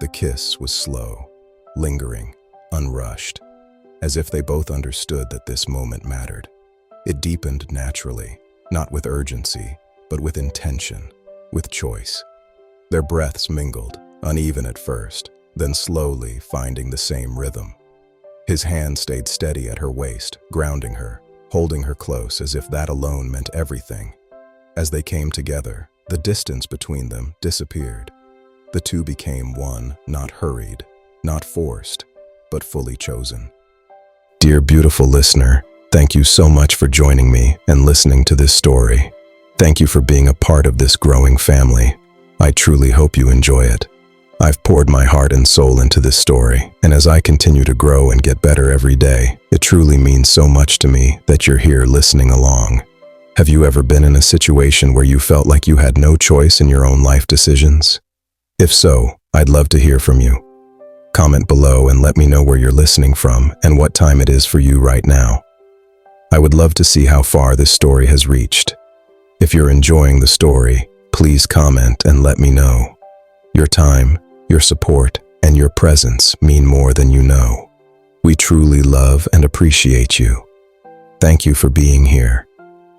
The kiss was slow, lingering, unrushed, as if they both understood that this moment mattered. It deepened naturally, not with urgency, but with intention, with choice. Their breaths mingled, uneven at first, then slowly finding the same rhythm. His hand stayed steady at her waist, grounding her, holding her close as if that alone meant everything. As they came together, the distance between them disappeared. The two became one, not hurried, not forced, but fully chosen. Dear beautiful listener, thank you so much for joining me and listening to this story. Thank you for being a part of this growing family. I truly hope you enjoy it. I've poured my heart and soul into this story, and as I continue to grow and get better every day, it truly means so much to me that you're here listening along. Have you ever been in a situation where you felt like you had no choice in your own life decisions? If so, I'd love to hear from you. Comment below and let me know where you're listening from and what time it is for you right now. I would love to see how far this story has reached. If you're enjoying the story, please comment and let me know. Your time, your support, and your presence mean more than you know. We truly love and appreciate you. Thank you for being here.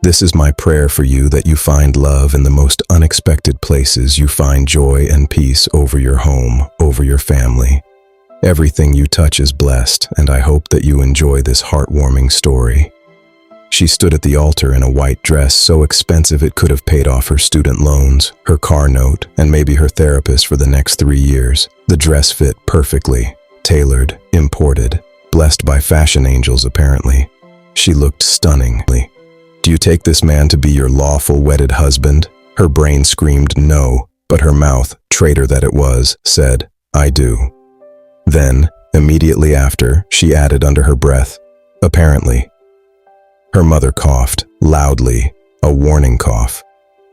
This is my prayer for you, that you find love in the most unexpected places. You find joy and peace over your home, over your family. Everything you touch is blessed, and I hope that you enjoy this heartwarming story. She stood at the altar in a white dress so expensive it could have paid off her student loans, her car note, and maybe her therapist for the next 3 years. The dress fit perfectly, tailored, imported, blessed by fashion angels apparently. She looked stunning. Do you take this man to be your lawful wedded husband? Her brain screamed no, but her mouth, traitor that it was, said, I do. Then, immediately after, she added under her breath, apparently. Her mother coughed, loudly, a warning cough.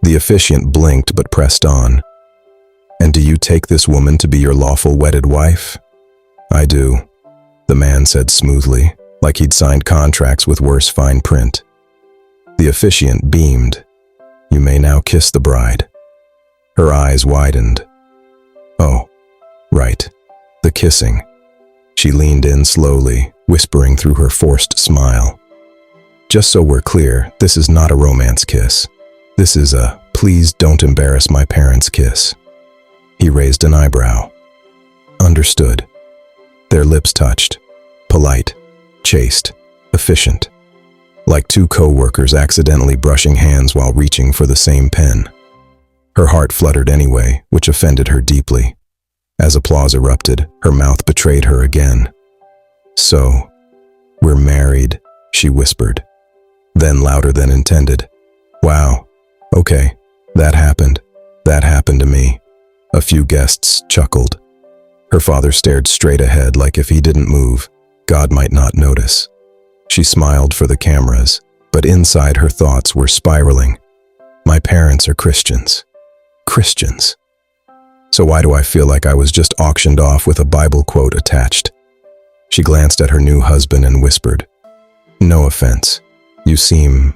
The officiant blinked but pressed on. And do you take this woman to be your lawful wedded wife? I do, the man said smoothly, like he'd signed contracts with worse fine print. The officiant beamed. You may now kiss the bride. Her eyes widened. Oh, right, the kissing. She leaned in slowly, whispering through her forced smile. Just so we're clear, this is not a romance kiss. This is a, please don't embarrass my parents kiss. He raised an eyebrow. Understood. Their lips touched. Polite, chaste, efficient. Like two co-workers accidentally brushing hands while reaching for the same pen. Her heart fluttered anyway, which offended her deeply. As applause erupted, her mouth betrayed her again. So, we're married, she whispered. Then louder than intended. Wow, okay, that happened. That happened to me. A few guests chuckled. Her father stared straight ahead like if he didn't move, God might not notice. She smiled for the cameras, but inside her thoughts were spiraling. My parents are Christians. Christians. So why do I feel like I was just auctioned off with a Bible quote attached? She glanced at her new husband and whispered, no offense. You seem...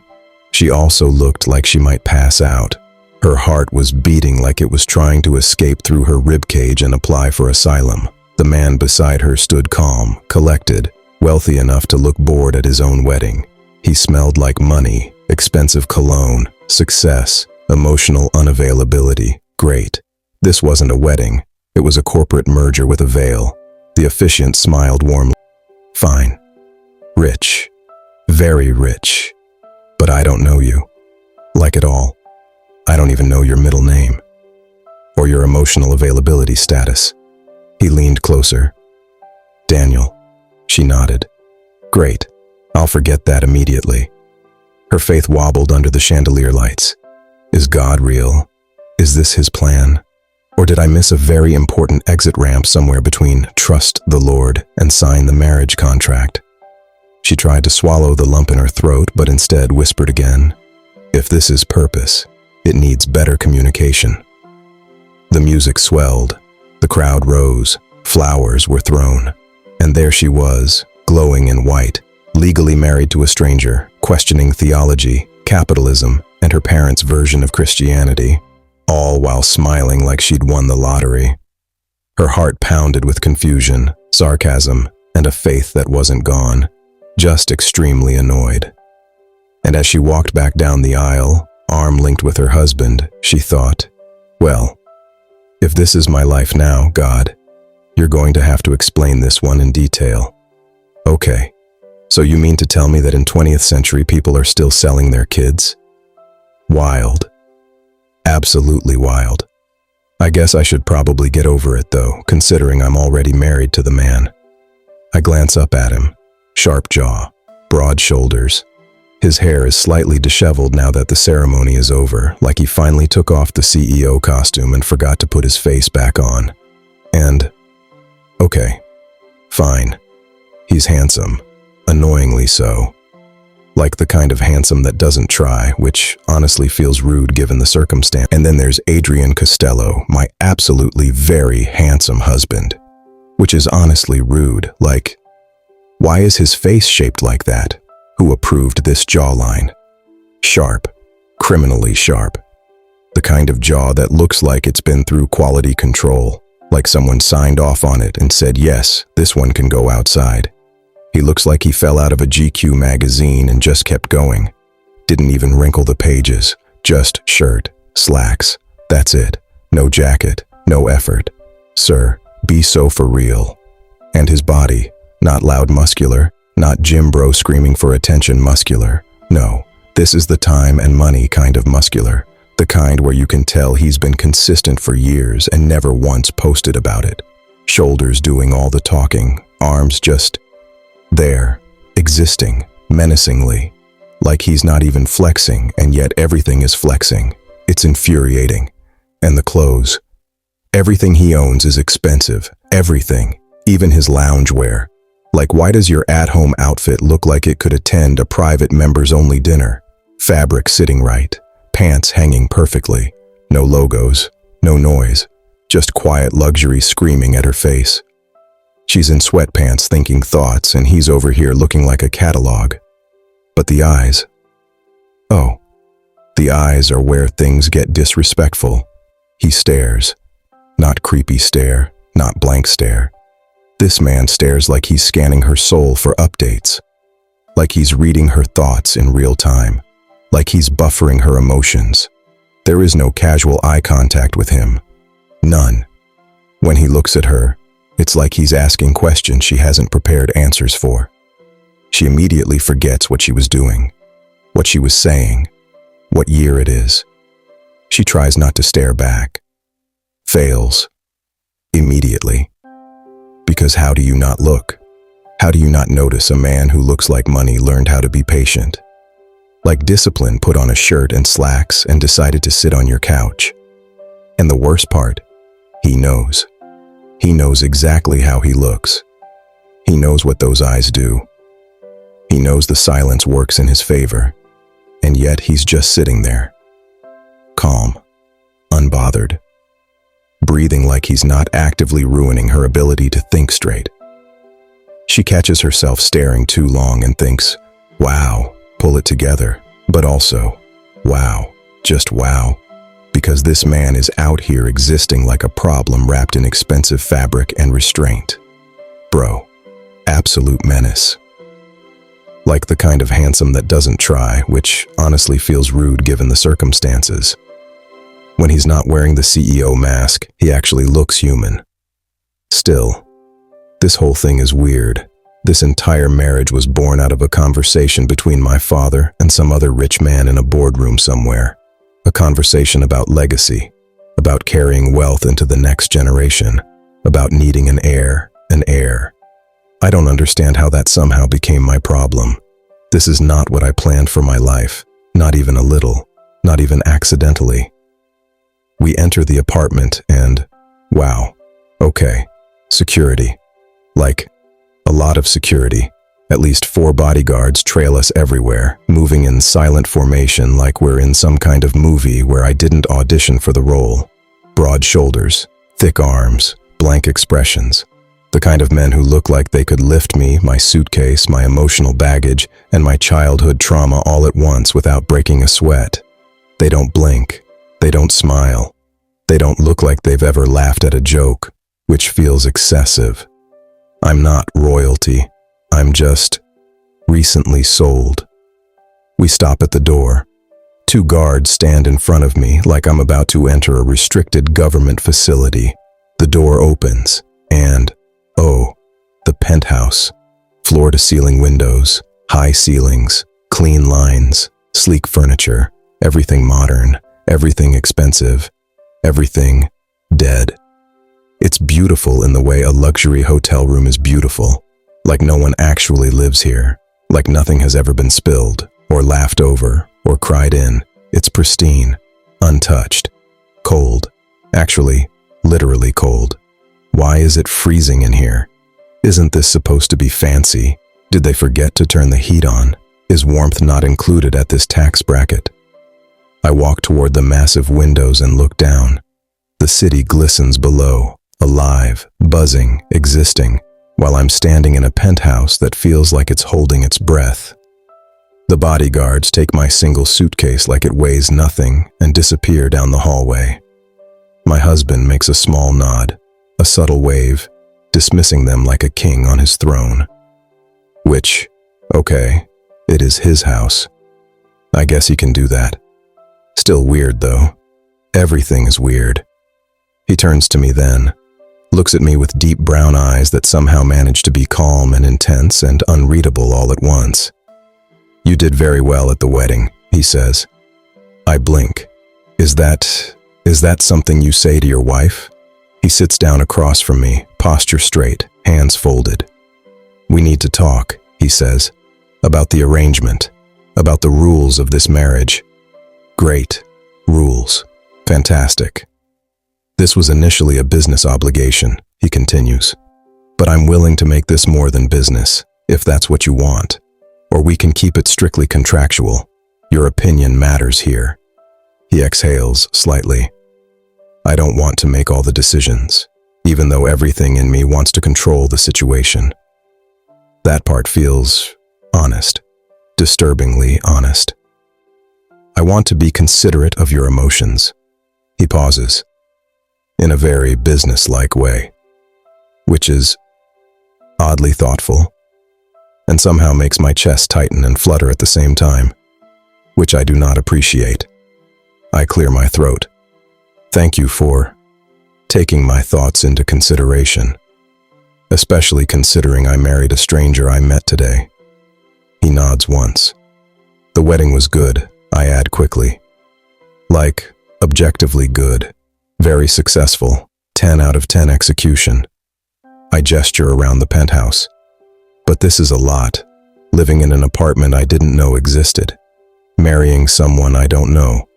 She also looked like she might pass out. Her heart was beating like it was trying to escape through her ribcage and apply for asylum. The man beside her stood calm, collected, wealthy enough to look bored at his own wedding. He smelled like money, expensive cologne, success, emotional unavailability. Great. This wasn't a wedding. It was a corporate merger with a veil. The officiant smiled warmly. Fine. Rich. Very rich. But I don't know you. Like at all. I don't even know your middle name. Or your emotional availability status. He leaned closer. Daniel. She nodded. Great. I'll forget that immediately. Her faith wobbled under the chandelier lights. Is God real? Is this his plan? Or did I miss a very important exit ramp somewhere between trust the Lord and sign the marriage contract? She tried to swallow the lump in her throat, but instead whispered again, if this is purpose, it needs better communication. The music swelled. The crowd rose. Flowers were thrown. And there she was, glowing in white, legally married to a stranger, questioning theology, capitalism, and her parents' version of Christianity, all while smiling like she'd won the lottery. Her heart pounded with confusion, sarcasm, and a faith that wasn't gone, just extremely annoyed. And as she walked back down the aisle, arm linked with her husband, she thought, well, if this is my life now, God, you're going to have to explain this one in detail. Okay, so you mean to tell me that in 20th century people are still selling their kids? Wild. Absolutely wild. I guess I should probably get over it though, considering I'm already married to the man. I glance up at him, sharp jaw, broad shoulders. His hair is slightly disheveled now that the ceremony is over, like he finally took off the CEO costume and forgot to put his face back on. And, okay, fine. He's handsome, annoyingly so. Like the kind of handsome that doesn't try, which honestly feels rude given the circumstance. And then there's Adrian Costello, my absolutely very handsome husband, which is honestly rude. Like, why is his face shaped like that? Who approved this jawline? Sharp, criminally sharp. The kind of jaw that looks like it's been through quality control, like someone signed off on it and said, yes, this one can go outside. He looks like he fell out of a GQ magazine and just kept going. Didn't even wrinkle the pages, just shirt, slacks, that's it. No jacket, no effort. Sir, be so for real. And his body, not loud muscular, not gym bro screaming for attention muscular. No, this is the time and money kind of muscular. The kind where you can tell he's been consistent for years and never once posted about it. Shoulders doing all the talking, arms just there, existing, menacingly. Like he's not even flexing and yet everything is flexing. It's infuriating. And the clothes. Everything he owns is expensive. Everything. Even his loungewear. Like, why does your at-home outfit look like it could attend a private members-only dinner? Fabric sitting right, pants hanging perfectly, no logos, no noise, just quiet luxury screaming at her face. She's in sweatpants thinking thoughts and he's over here looking like a catalog. But the eyes. Oh, the eyes are where things get disrespectful. He stares. Not creepy stare, not blank stare. This man stares like he's scanning her soul for updates. Like he's reading her thoughts in real time. Like he's buffering her emotions. There is no casual eye contact with him. None. When he looks at her, it's like he's asking questions she hasn't prepared answers for. She immediately forgets what she was doing, what she was saying, what year it is. She tries not to stare back. Fails. Immediately. Because how do you not look? How do you not notice a man who looks like money learned how to be patient? Like discipline put on a shirt and slacks and decided to sit on your couch. And the worst part, he knows. He knows exactly how he looks. He knows what those eyes do. He knows the silence works in his favor. And yet he's just sitting there. Calm. Unbothered. Breathing like he's not actively ruining her ability to think straight. She catches herself staring too long and thinks, wow, pull it together, but also, wow, just wow, because this man is out here existing like a problem wrapped in expensive fabric and restraint. Bro, absolute menace. Like the kind of handsome that doesn't try, which honestly feels rude given the circumstances. When he's not wearing the CEO mask, he actually looks human. Still, this whole thing is weird. This entire marriage was born out of a conversation between my father and some other rich man in a boardroom somewhere. A conversation about legacy, about carrying wealth into the next generation, about needing an heir, an heir. I don't understand how that somehow became my problem. This is not what I planned for my life, not even a little, not even accidentally. We enter the apartment and, wow, okay, security. Like, a lot of security. At least 4 bodyguards trail us everywhere, moving in silent formation like we're in some kind of movie where I didn't audition for the role. Broad shoulders, thick arms, blank expressions. The kind of men who look like they could lift me, my suitcase, my emotional baggage, and my childhood trauma all at once without breaking a sweat. They don't blink. They don't smile. They don't look like they've ever laughed at a joke. which feels excessive. I'm not royalty. I'm just recently sold. We stop at the door. 2 guards stand in front of me like I'm about to enter a restricted government facility. The door opens, and, oh, the penthouse. Floor-to-ceiling windows, high ceilings, clean lines, sleek furniture, everything modern, everything expensive, everything dead. It's beautiful in the way a luxury hotel room is beautiful, like no one actually lives here, like nothing has ever been spilled, or laughed over, or cried in. It's pristine, untouched, cold, actually, literally cold. Why is it freezing in here? Isn't this supposed to be fancy? Did they forget to turn the heat on? Is warmth not included at this tax bracket? I walk toward the massive windows and look down. The city glistens below, alive, buzzing, existing, while I'm standing in a penthouse that feels like it's holding its breath. The bodyguards take my single suitcase like it weighs nothing and disappear down the hallway. My husband makes a small nod, a subtle wave, dismissing them like a king on his throne. Which, okay, it is his house. I guess he can do that. Still weird though. Everything is weird. He turns to me then, looks at me with deep brown eyes that somehow manage to be calm and intense and unreadable all at once. "You did very well at the wedding," he says. I blink. Is that something you say to your wife? He sits down across from me, posture straight, hands folded. "We need to talk," he says, "about the arrangement, about the rules of this marriage." Great. Rules. Fantastic. "This was initially a business obligation," he continues. "But I'm willing to make this more than business, if that's what you want. Or we can keep it strictly contractual. Your opinion matters here." He exhales slightly. I don't want to make all the decisions, even though everything in me wants to control the situation. That part feels honest, disturbingly honest. "I want to be considerate of your emotions." He pauses, in a very business-like way, which is oddly thoughtful, and somehow makes my chest tighten and flutter at the same time, which I do not appreciate. I clear my throat. "Thank you for taking my thoughts into consideration, especially considering I married a stranger I met today." He nods once. "The wedding was good," I add quickly. Like, objectively good, very successful, 10 out of 10 execution. I gesture around the penthouse. But this is a lot, living in an apartment I didn't know existed, marrying someone I don't know,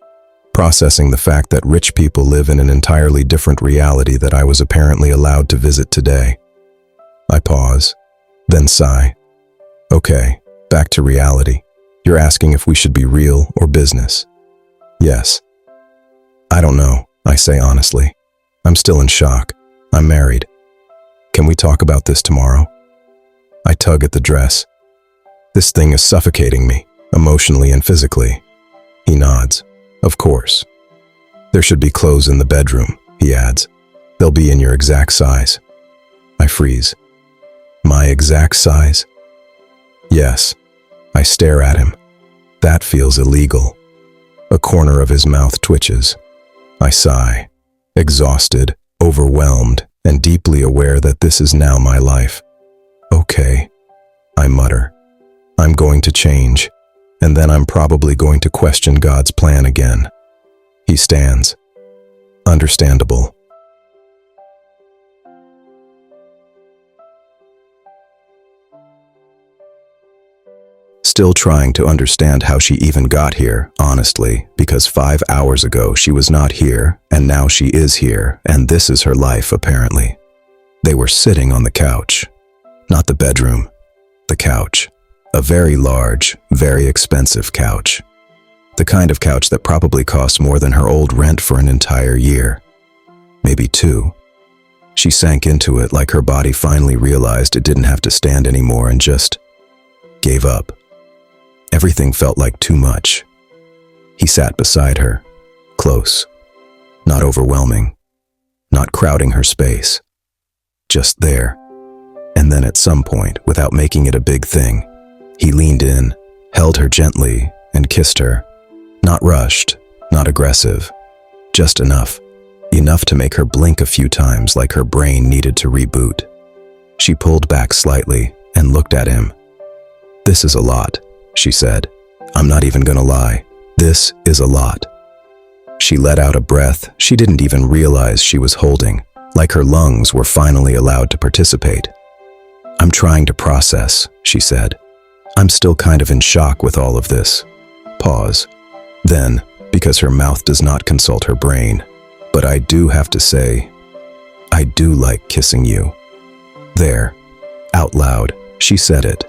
processing the fact that rich people live in an entirely different reality that I was apparently allowed to visit today. I pause, then sigh. "Okay, back to reality. You're asking if we should be real or business?" "Yes." "I don't know," I say honestly. "I'm still in shock. I'm married. Can we talk about this tomorrow?" I tug at the dress. This thing is suffocating me, emotionally and physically. He nods. "Of course. There should be clothes in the bedroom," he adds. "They'll be in your exact size." I freeze. My exact size? Yes. I stare at him. That feels illegal. A corner of his mouth twitches. I sigh, exhausted, overwhelmed, and deeply aware that this is now my life. "Okay," I mutter. "I'm going to change, and then I'm probably going to question God's plan again." He stands. Understandable. Still trying to understand how she even got here, honestly, because 5 hours ago she was not here, and now she is here, and this is her life, apparently. They were sitting on the couch. Not the bedroom. The couch. A very large, very expensive couch. The kind of couch that probably costs more than her old rent for an entire year. Maybe 2. She sank into it like her body finally realized it didn't have to stand anymore and just gave up. Everything felt like too much. He sat beside her, close, not overwhelming, not crowding her space, just there. And then at some point, without making it a big thing, he leaned in, held her gently, and kissed her. Not rushed, not aggressive, just enough. Enough to make her blink a few times like her brain needed to reboot. She pulled back slightly and looked at him. "This is a lot," she said. "I'm not even gonna lie. This is a lot." She let out a breath she didn't even realize she was holding, like her lungs were finally allowed to participate. "I'm trying to process," she said. "I'm still kind of in shock with all of this." Pause. Then, because her mouth does not consult her brain, "But I do have to say, I do like kissing you." There, out loud, she said it.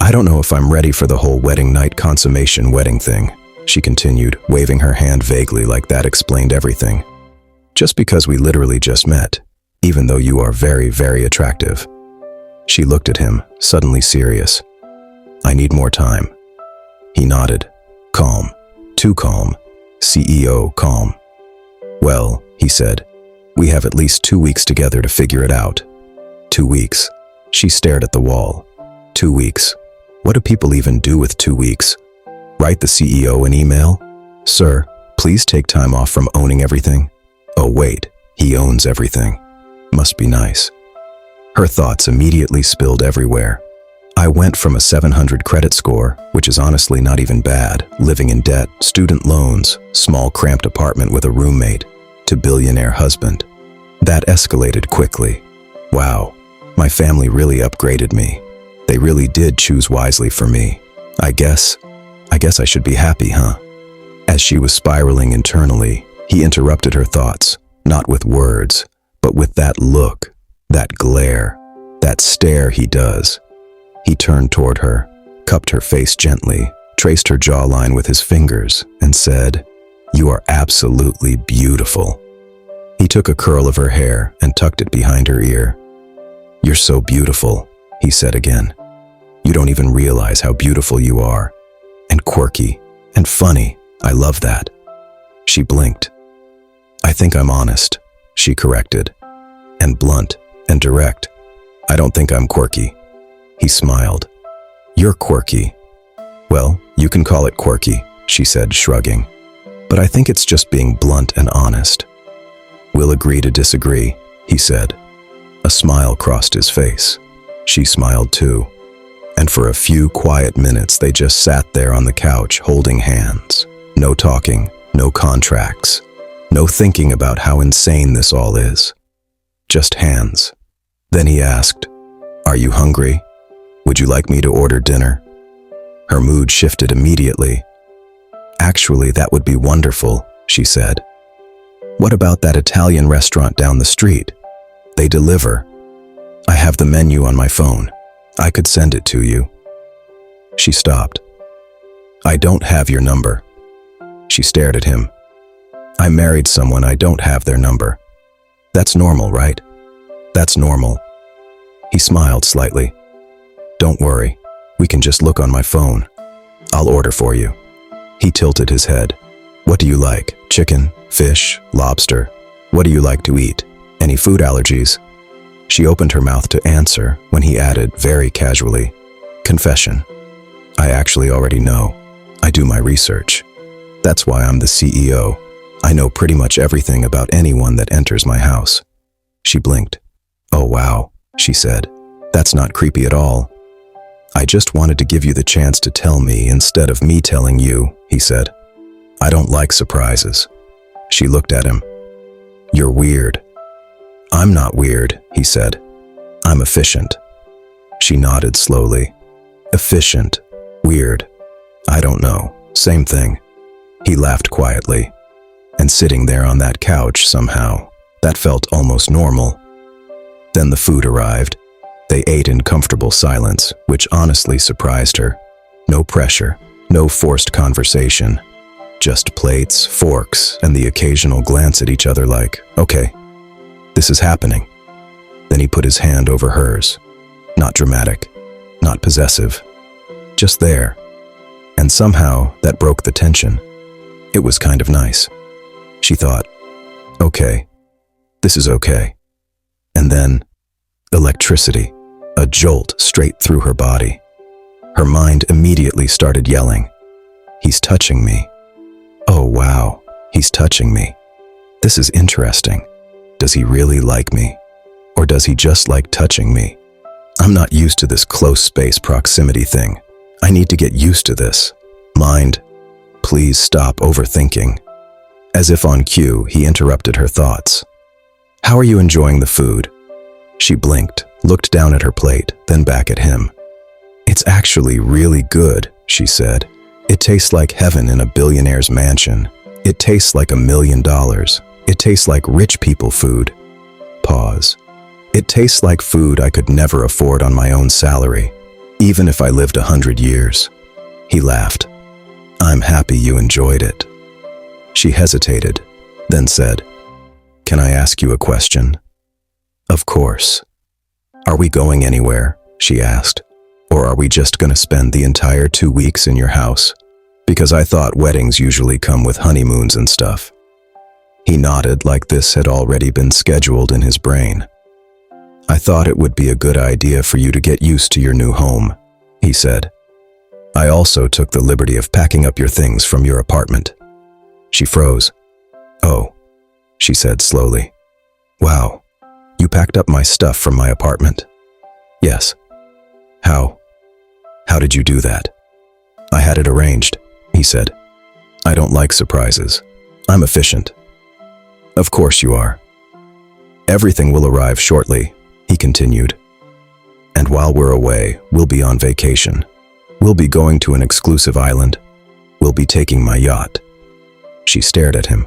"I don't know if I'm ready for the whole wedding night consummation wedding thing," she continued, waving her hand vaguely like that explained everything. "Just because we literally just met, even though you are very, very attractive." She looked at him, suddenly serious. "I need more time." He nodded. Calm. Too calm. CEO calm. "Well," he said, "we have at least 2 weeks together to figure it out." 2 weeks. She stared at the wall. 2 weeks. What do people even do with 2 weeks? Write the CEO an email? "Sir, please take time off from owning everything." Oh wait, he owns everything. Must be nice. Her thoughts immediately spilled everywhere. I went from a 700 credit score, which is honestly not even bad, living in debt, student loans, small cramped apartment with a roommate, to billionaire husband. That escalated quickly. Wow, my family really upgraded me. They really did choose wisely for me. I guess I should be happy, huh? As she was spiraling internally, he interrupted her thoughts, not with words, but with that look, that glare, that stare he does. He turned toward her, cupped her face gently, traced her jawline with his fingers, and said, "You are absolutely beautiful." He took a curl of her hair and tucked it behind her ear. "You're so beautiful," he said again. "You don't even realize how beautiful you are. And quirky, and funny. I love that." She blinked. "I think I'm honest," she corrected. "And blunt, and direct. I don't think I'm quirky." He smiled. "You're quirky." "Well, you can call it quirky," she said, shrugging. "But I think it's just being blunt and honest." "We'll agree to disagree," he said. A smile crossed his face. She smiled too. And for a few quiet minutes they just sat there on the couch holding hands. No talking, no contracts, no thinking about how insane this all is. Just hands. Then he asked, "Are you hungry? Would you like me to order dinner?" Her mood shifted immediately. "Actually, that would be wonderful," she said. "What about that Italian restaurant down the street? They deliver. I have the menu on my phone. I could send it to you." She stopped. "I don't have your number." She stared at him. "I married someone. I don't have their number." "That's normal, right?" "That's normal." He smiled slightly. "Don't worry. We can just look on my phone. I'll order for you." He tilted his head. "What do you like? Chicken? Fish? Lobster? What do you like to eat? Any food allergies?" She opened her mouth to answer when he added very casually, "Confession. I actually already know. I do my research. That's why I'm the CEO. I know pretty much everything about anyone that enters my house." She blinked. "Oh wow," she said. "That's not creepy at all." "I just wanted to give you the chance to tell me instead of me telling you," he said. "I don't like surprises." She looked at him. "You're weird." "I'm not weird," he said. "I'm efficient." She nodded slowly. "Efficient. Weird. I don't know. Same thing." He laughed quietly. And sitting there on that couch somehow, that felt almost normal. Then the food arrived. They ate in comfortable silence, which honestly surprised her. No pressure, no forced conversation. Just plates, forks, and the occasional glance at each other like, "Okay, this is happening." Then he put his hand over hers. Not dramatic, not possessive. Just there. And somehow that broke the tension. It was kind of nice. She thought, "Okay, this is okay." And then, Electricity, a jolt straight through her body. Her mind immediately started yelling, "He's touching me. Oh wow, he's touching me. This is interesting. Does he really like me? Or does he just like touching me? I'm not used to this close space proximity thing. I need to get used to this. Mind, please stop overthinking." As if on cue, he interrupted her thoughts. "How are you enjoying the food?" She blinked, looked down at her plate, then back at him. "It's actually really good," she said. "It tastes like heaven in a billionaire's mansion. It tastes like $1 million. It tastes like rich people food." Pause. "It tastes like food I could never afford on my own salary, even if I lived 100 years. He laughed. "I'm happy you enjoyed it." She hesitated, then said, "Can I ask you a question?" "Of course." "Are we going anywhere?" she asked. "Or are we just going to spend the entire 2 weeks in your house? Because I thought weddings usually come with honeymoons and stuff." He nodded like this had already been scheduled in his brain. "I thought it would be a good idea for you to get used to your new home," he said. "I also took the liberty of packing up your things from your apartment." She froze. "Oh," she said slowly. "Wow, you packed up my stuff from my apartment?" "Yes." How did you do that?" "I had it arranged," he said. "I don't like surprises. I'm efficient." "Of course you are." "Everything will arrive shortly," he continued. "And while we're away, we'll be on vacation. We'll be going to an exclusive island. We'll be taking my yacht." She stared at him.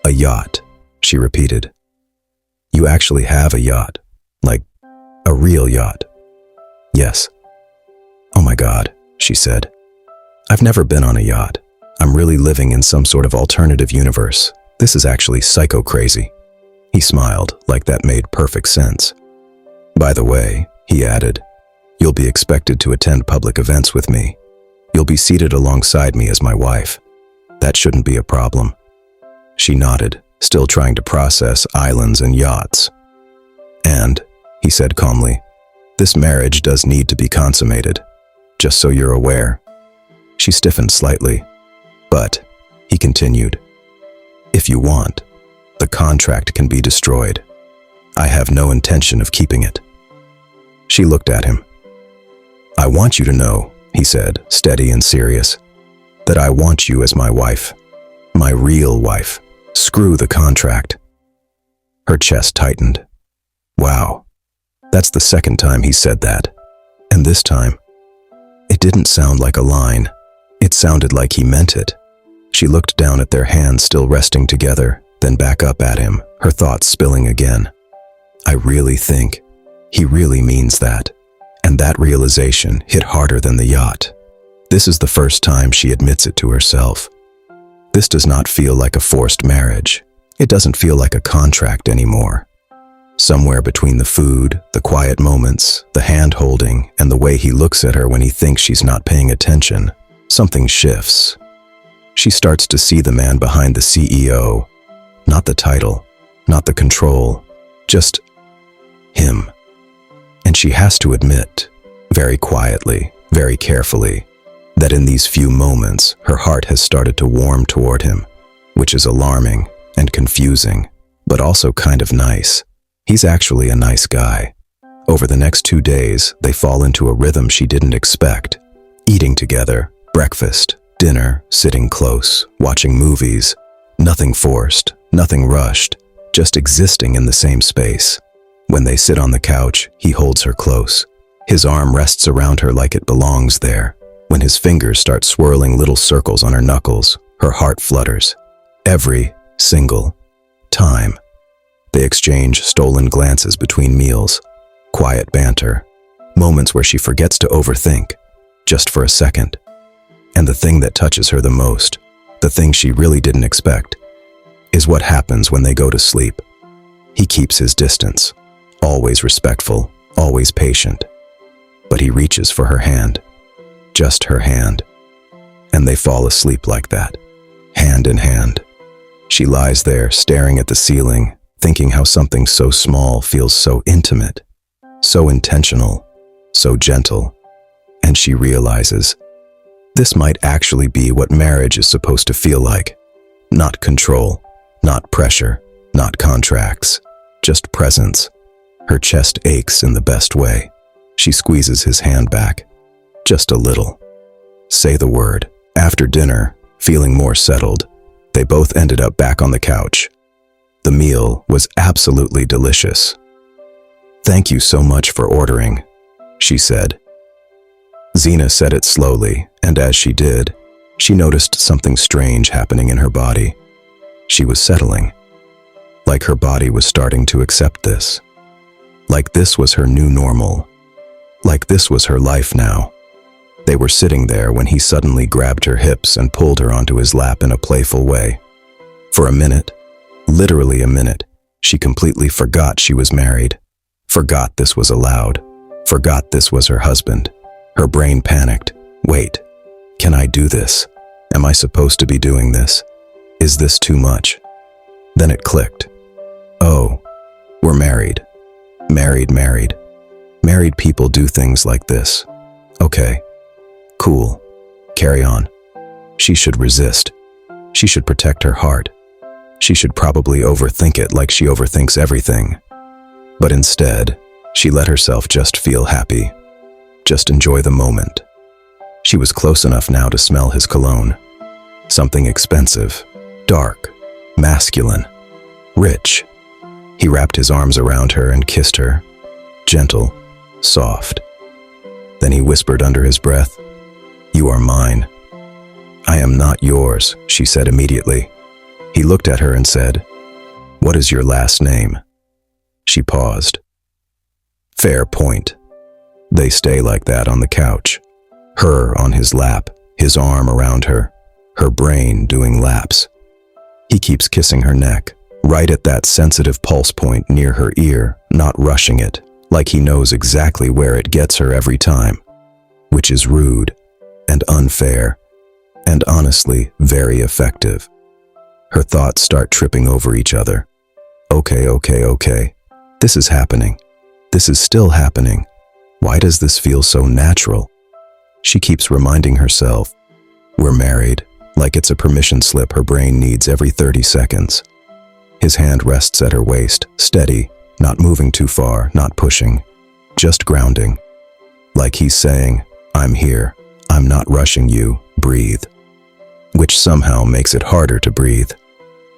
"A yacht," she repeated. "You actually have a yacht? Like, a real yacht?" "Yes." "Oh my God," she said. "I've never been on a yacht. I'm really living in some sort of alternative universe. This is actually psycho crazy." He smiled, like that made perfect sense. "By the way," he added, "you'll be expected to attend public events with me. You'll be seated alongside me as my wife. That shouldn't be a problem." She nodded, still trying to process islands and yachts. "And," he said calmly, "this marriage does need to be consummated, just so you're aware." She stiffened slightly. "But," he continued, "if you want, the contract can be destroyed. I have no intention of keeping it." She looked at him. "I want you to know," he said, steady and serious, "that I want you as my wife. My real wife. Screw the contract." Her chest tightened. Wow. That's the second time he said that. And this time, it didn't sound like a line. It sounded like he meant it. She looked down at their hands still resting together, then back up at him, her thoughts spilling again. I really think he really means that. And that realization hit harder than the yacht. This is the first time she admits it to herself. This does not feel like a forced marriage. It doesn't feel like a contract anymore. Somewhere between the food, the quiet moments, the hand-holding, and the way he looks at her when he thinks she's not paying attention, something shifts. She starts to see the man behind the CEO, not the title, not the control, just him. And she has to admit, very quietly, very carefully, that in these few moments her heart has started to warm toward him, which is alarming and confusing, but also kind of nice. He's actually a nice guy. Over the next 2 days, they fall into a rhythm she didn't expect. Eating together, breakfast, dinner, sitting close, watching movies. Nothing forced, nothing rushed, just existing in the same space. When they sit on the couch, he holds her close. His arm rests around her like it belongs there. When his fingers start swirling little circles on her knuckles, her heart flutters. Every single time. They exchange stolen glances between meals, quiet banter, moments where she forgets to overthink, just for a second. And the thing that touches her the most, the thing she really didn't expect, is what happens when they go to sleep. He keeps his distance, always respectful, always patient. But he reaches for her hand, just her hand, and they fall asleep like that, hand in hand. She lies there staring at the ceiling, thinking how something so small feels so intimate. so intentional, so gentle, and she realizes this might actually be what marriage is supposed to feel like. Not control, not pressure, not contracts, just presence. Her chest aches in the best way. She squeezes his hand back, just a little. Say the word. After dinner, feeling more settled, they both ended up back on the couch. The meal was absolutely delicious. "Thank you so much for ordering," she said. Gina said it slowly, and as she did, she noticed something strange happening in her body. She was settling. Like her body was starting to accept this. Like this was her new normal. Like this was her life now. They were sitting there when he suddenly grabbed her hips and pulled her onto his lap in a playful way. For a minute, literally a minute, she completely forgot she was married. Forgot this was allowed. Forgot this was her husband. Her brain panicked. Wait, can I do this? Am I supposed to be doing this? Is this too much? Then it clicked. Oh, we're married. Married. Married people do things like this. Okay, cool, carry on. She should resist. She should protect her heart. She should probably overthink it like she overthinks everything. But instead, she let herself just feel happy. Just enjoy the moment. She was close enough now to smell his cologne. Something expensive, dark, masculine, rich. He wrapped his arms around her and kissed her, gentle, soft. Then he whispered under his breath, "You are mine." "I am not yours," she said immediately. He looked at her and said, "What is your last name?" She paused. Fair point. They stay like that on the couch. Her on his lap, his arm around her, her brain doing laps. He keeps kissing her neck, right at that sensitive pulse point near her ear, not rushing it, like he knows exactly where it gets her every time, which is rude and unfair and honestly very effective. Her thoughts start tripping over each other. Okay. This is happening. This is still happening. Why does this feel so natural? She keeps reminding herself, we're married, like it's a permission slip her brain needs every 30 seconds. His hand rests at her waist, steady, not moving too far, not pushing, just grounding. Like he's saying, I'm here, I'm not rushing you, breathe. Which somehow makes it harder to breathe.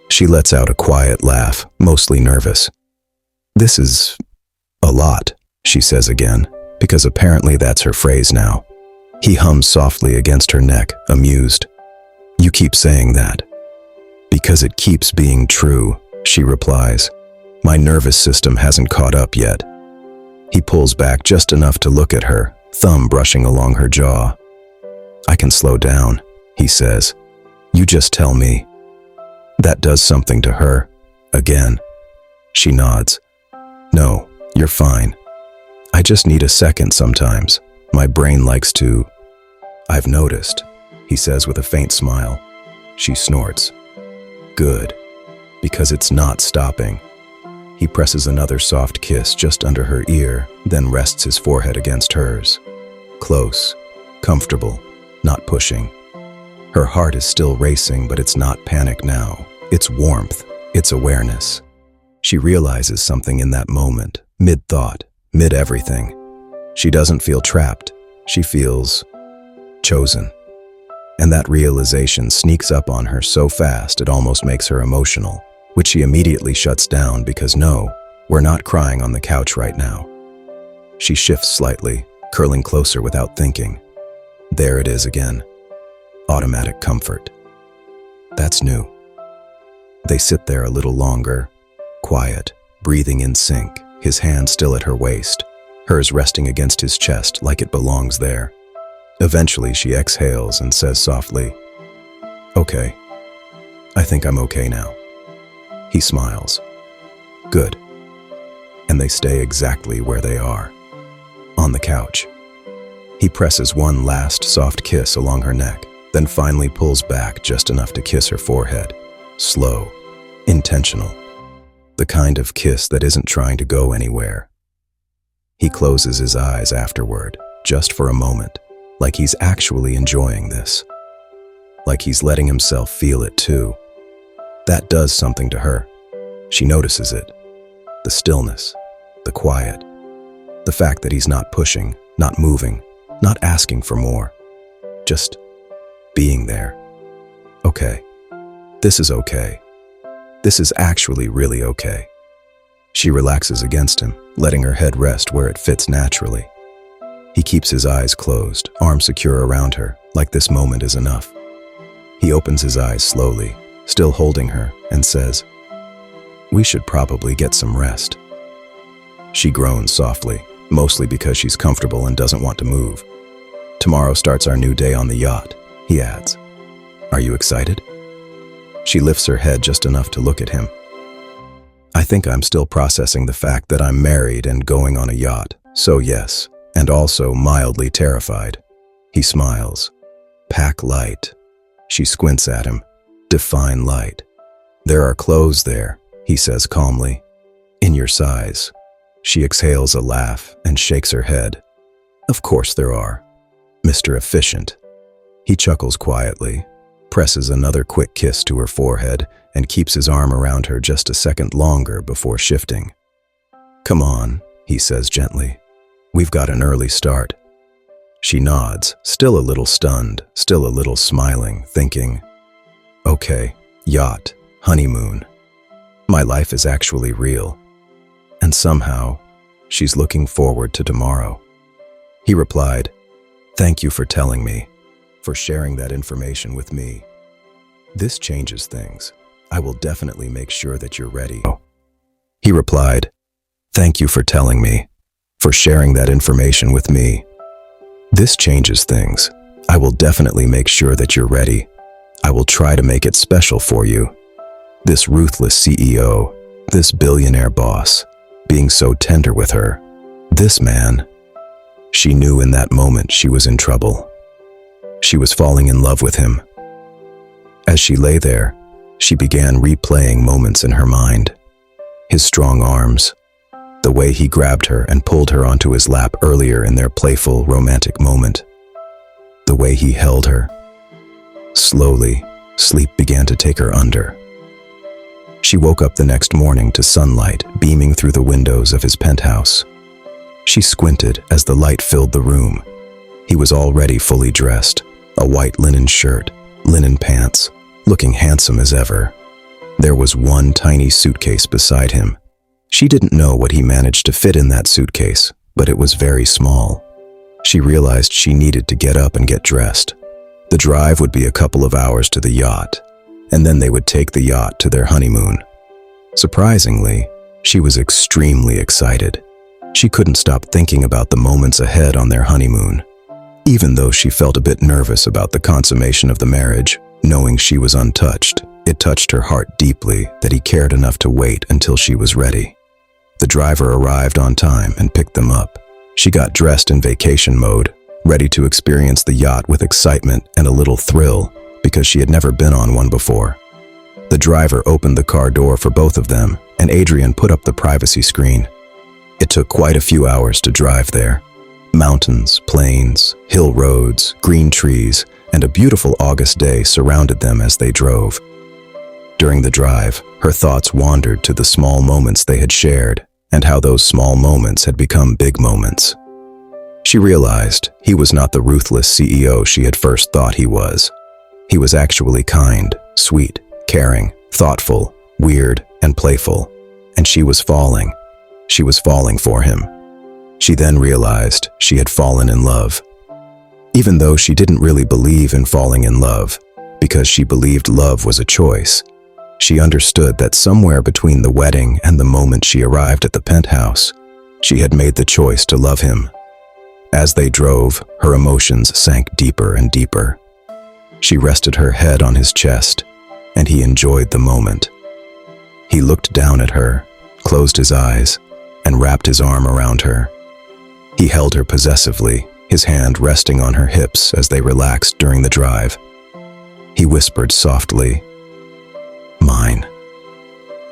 She lets out a quiet laugh, mostly nervous. This is a lot, she says again, because apparently that's her phrase now. He hums softly against her neck, amused. You keep saying that. Because it keeps being true, she replies. My nervous system hasn't caught up yet. He pulls back just enough to look at her, thumb brushing along her jaw. I can slow down, he says. You just tell me. That does something to her. Again. She nods. No, you're fine. I just need a second sometimes. My brain likes to... I've noticed, he says with a faint smile. She snorts. Good, because it's not stopping. He presses another soft kiss just under her ear, then rests his forehead against hers. Close, comfortable, not pushing. Her heart is still racing, but it's not panic now. It's warmth, it's awareness. She realizes something in that moment, mid-thought, mid-everything. She doesn't feel trapped. She feels chosen. And that realization sneaks up on her so fast it almost makes her emotional, which she immediately shuts down because no, we're not crying on the couch right now. She shifts slightly, curling closer without thinking. There it is again. Automatic comfort. That's new. They sit there a little longer, quiet, breathing in sync, his hand still at her waist, hers resting against his chest like it belongs there. Eventually she exhales and says softly, Okay, I think I'm okay now. He smiles. Good. And they stay exactly where they are, on the couch. He presses one last soft kiss along her neck, then finally pulls back just enough to kiss her forehead. Slow, intentional. The kind of kiss that isn't trying to go anywhere. He closes his eyes afterward, just for a moment, like he's actually enjoying this. Like he's letting himself feel it too. That does something to her. She notices it. The stillness, the quiet, the fact that he's not pushing, not moving, not asking for more. Just being there. Okay. This is okay. This is actually really okay. She relaxes against him, letting her head rest where it fits naturally. He keeps his eyes closed, arms secure around her, like this moment is enough. He opens his eyes slowly, still holding her, and says, "We should probably get some rest." She groans softly, mostly because she's comfortable and doesn't want to move. "Tomorrow starts our new day on the yacht," he adds. "Are you excited?" She lifts her head just enough to look at him. "I think I'm still processing the fact that I'm married and going on a yacht, so yes, and also mildly terrified." He smiles. "Pack light." She squints at him. "Define light." "There are clothes there," he says calmly. "In your size." She exhales a laugh and shakes her head. "Of course there are, Mr. Efficient." He chuckles quietly, presses another quick kiss to her forehead, and keeps his arm around her just a second longer before shifting. "Come on," he says gently. "We've got an early start." She nods, still a little stunned, still a little smiling, thinking, "Okay, yacht, honeymoon. My life is actually real." And somehow, she's looking forward to tomorrow. He replied, "Thank you for telling me, for sharing that information with me. This changes things. I will definitely make sure that you're ready." He replied, "Thank you for telling me, for sharing that information with me. This changes things. I will definitely make sure that you're ready. I will try to make it special for you. This ruthless CEO, this billionaire boss, being so tender with her. This man." She knew in that moment she was in trouble. She was falling in love with him. As she lay there, she began replaying moments in her mind. His strong arms, the way he grabbed her and pulled her onto his lap earlier in their playful, romantic moment. The way he held her. Slowly, sleep began to take her under. She woke up the next morning to sunlight beaming through the windows of his penthouse. She squinted as the light filled the room. He was already fully dressed, a white linen shirt, linen pants, looking handsome as ever. There was one tiny suitcase beside him. She didn't know what he managed to fit in that suitcase, but it was very small. She realized she needed to get up and get dressed. The drive would be a couple of hours to the yacht, and then they would take the yacht to their honeymoon. Surprisingly, she was extremely excited. She couldn't stop thinking about the moments ahead on their honeymoon. Even though she felt a bit nervous about the consummation of the marriage, knowing she was untouched, it touched her heart deeply that he cared enough to wait until she was ready. The driver arrived on time and picked them up. She got dressed in vacation mode, ready to experience the yacht with excitement and a little thrill, because she had never been on one before. The driver opened the car door for both of them, and Adrian put up the privacy screen. It took quite a few hours to drive there. Mountains, plains, hill roads, green trees, and a beautiful August day surrounded them as they drove. During the drive, her thoughts wandered to the small moments they had shared, and how those small moments had become big moments. She realized he was not the ruthless CEO she had first thought he was. He was actually kind, sweet, caring, thoughtful, weird, and playful. And she was falling. She was falling for him. She then realized she had fallen in love. Even though she didn't really believe in falling in love, because she believed love was a choice, she understood that somewhere between the wedding and the moment she arrived at the penthouse, she had made the choice to love him. As they drove, her emotions sank deeper and deeper. She rested her head on his chest, and he enjoyed the moment. He looked down at her, closed his eyes, and wrapped his arm around her. He held her possessively, his hand resting on her hips as they relaxed during the drive. He whispered softly, "Mine.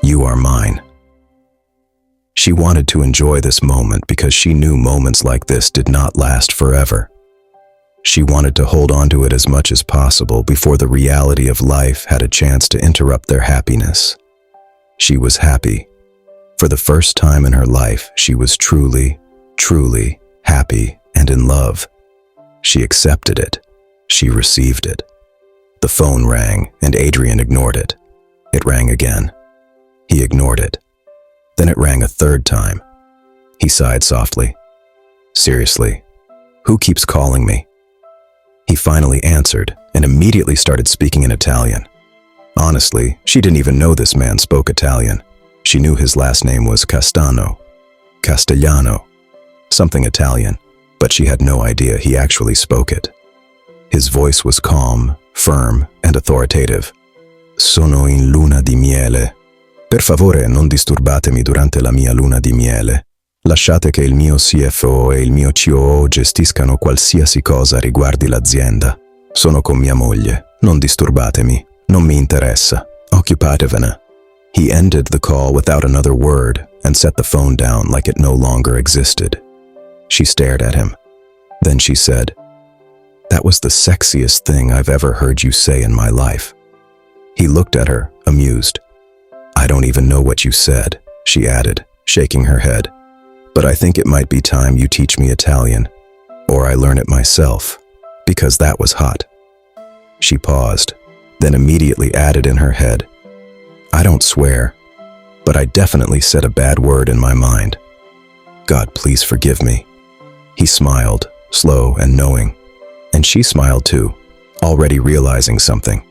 You are mine." She wanted to enjoy this moment because she knew moments like this did not last forever. She wanted to hold on to it as much as possible before the reality of life had a chance to interrupt their happiness. She was happy. For the first time in her life, she was truly, truly happy and in love. She accepted it. She received it. The phone rang and Adrian ignored it. It rang again. He ignored it. Then it rang a third time. He sighed softly. Seriously, who keeps calling me? He finally answered and immediately started speaking in Italian. Honestly, she didn't even know this man spoke Italian. She knew his last name was Castellano, something Italian, but she had no idea he actually spoke it. His voice was calm, firm, and authoritative. Sono in luna di miele. Per favore, non disturbatemi durante la mia luna di miele. Lasciate che il mio CFO e il mio COO gestiscano qualsiasi cosa riguardi l'azienda. Sono con mia moglie. Non disturbatemi. Non mi interessa. Occupatevene. He ended the call without another word and set the phone down like it no longer existed. She stared at him. Then she said, "That was the sexiest thing I've ever heard you say in my life." He looked at her, amused. "I don't even know what you said," she added, shaking her head. "But I think it might be time you teach me Italian, or I learn it myself, because that was hot." She paused, then immediately added in her head, "I don't swear, but I definitely said a bad word in my mind. God, please forgive me." He smiled, slow and knowing, and she smiled too, already realizing something.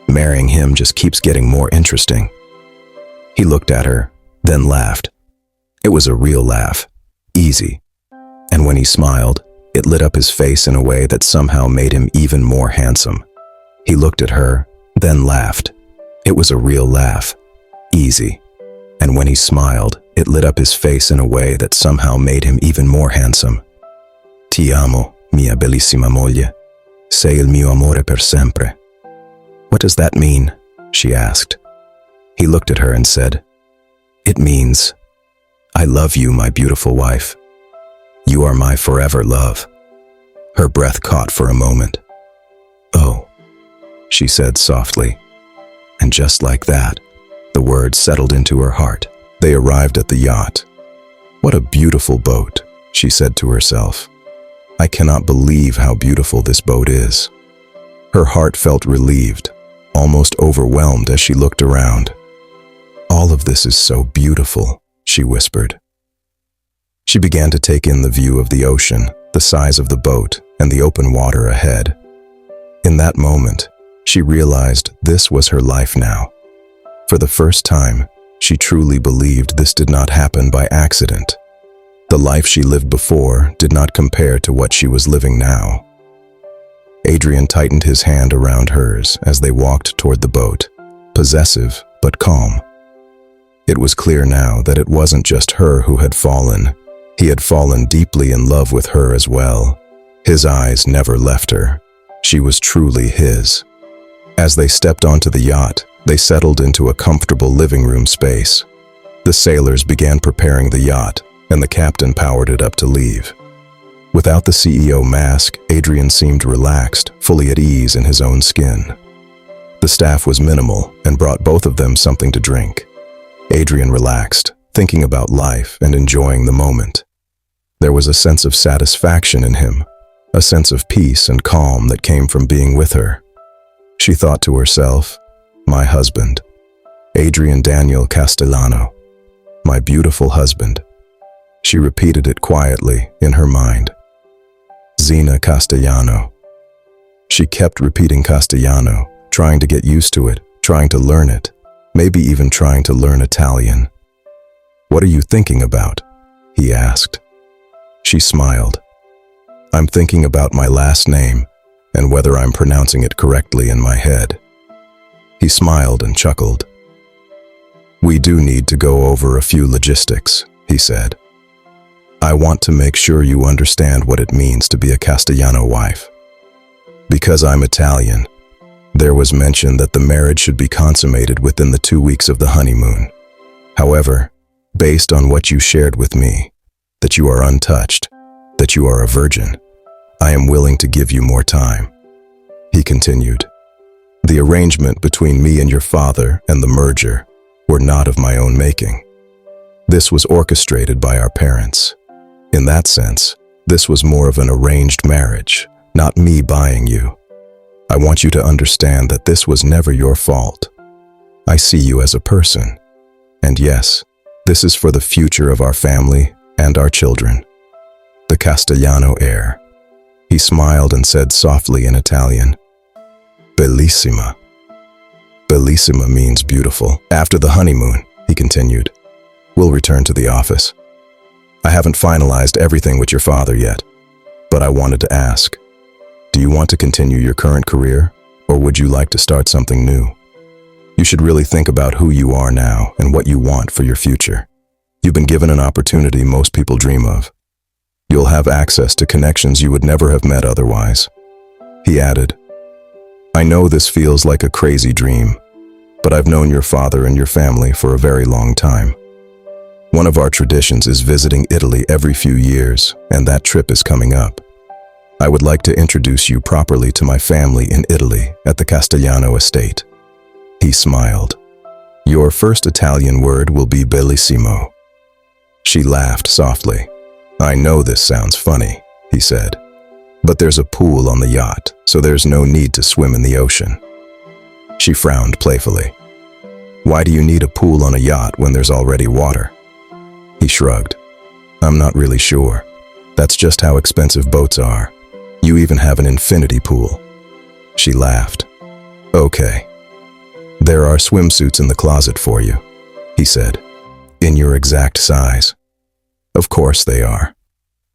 Marrying him just keeps getting more interesting. He looked at her, then laughed. It was a real laugh, easy. And when he smiled, it lit up his face in a way that somehow made him even more handsome. He looked at her, then laughed. It was a real laugh, easy. And when he smiled, it lit up his face in a way that somehow made him even more handsome. "Ti amo, mia bellissima moglie. Sei il mio amore per sempre." "What does that mean?" she asked. He looked at her and said, "It means, I love you, my beautiful wife. You are my forever love." Her breath caught for a moment. "Oh," she said softly. And just like that, the words settled into her heart. They arrived at the yacht. "What a beautiful boat," she said to herself. "I cannot believe how beautiful this boat is." Her heart felt relieved, almost overwhelmed as she looked around. "All of this is so beautiful," she whispered. She began to take in the view of the ocean, the size of the boat, and the open water ahead. In that moment, she realized this was her life now. For the first time, she truly believed this did not happen by accident. The life she lived before did not compare to what she was living now. Adrian tightened his hand around hers as they walked toward the boat, possessive but calm. It was clear now that it wasn't just her who had fallen. He had fallen deeply in love with her as well. His eyes never left her. She was truly his. As they stepped onto the yacht, they settled into a comfortable living room space. The sailors began preparing the yacht, and the captain powered it up to leave. Without the CEO mask, Adrian seemed relaxed, fully at ease in his own skin. The staff was minimal and brought both of them something to drink. Adrian relaxed, thinking about life and enjoying the moment. There was a sense of satisfaction in him, a sense of peace and calm that came from being with her. She thought to herself, "My husband, Adrian Daniel Castellano, my beautiful husband." She repeated it quietly in her mind. Gina Castellano. She kept repeating Castellano, trying to get used to it, trying to learn it, maybe even trying to learn Italian. "What are you thinking about?" he asked. She smiled. "I'm thinking about my last name and whether I'm pronouncing it correctly in my head." He smiled and chuckled. "We do need to go over a few logistics," he said. "I want to make sure you understand what it means to be a Castellano wife. Because I'm Italian, there was mention that the marriage should be consummated within the 2 weeks of the honeymoon. However, Based on what you shared with me, that you are untouched, that you are a virgin, I am willing to give you more time." He continued, "The arrangement between me and your father and the merger were not of my own making. This was orchestrated by our parents. In that sense, this was more of an arranged marriage, not me buying you. I want you to understand that this was never your fault. I see you as a person. And yes, this is for the future of our family and our children." The Castellano air. He smiled and said softly in Italian, "Bellissima." Bellissima means beautiful. "After the honeymoon," he continued, "we'll return to the office. I haven't finalized everything with your father yet, but I wanted to ask, do you want to continue your current career, or would you like to start something new? You should really think about who you are now and what you want for your future. You've been given an opportunity most people dream of. You'll have access to connections you would never have met otherwise." He added, "I know this feels like a crazy dream, but I've known your father and your family for a very long time. One of our traditions is visiting Italy every few years, and that trip is coming up. I would like to introduce you properly to my family in Italy at the Castellano estate." He smiled. "Your first Italian word will be bellissimo." She laughed softly. "I know this sounds funny," he said, "but there's a pool on the yacht, so there's no need to swim in the ocean." She frowned playfully. "Why do you need a pool on a yacht when there's already water?" He shrugged. "I'm not really sure. That's just how expensive boats are. You even have an infinity pool." She laughed. "Okay. There are swimsuits in the closet for you," he said, "in your exact size." Of course they are.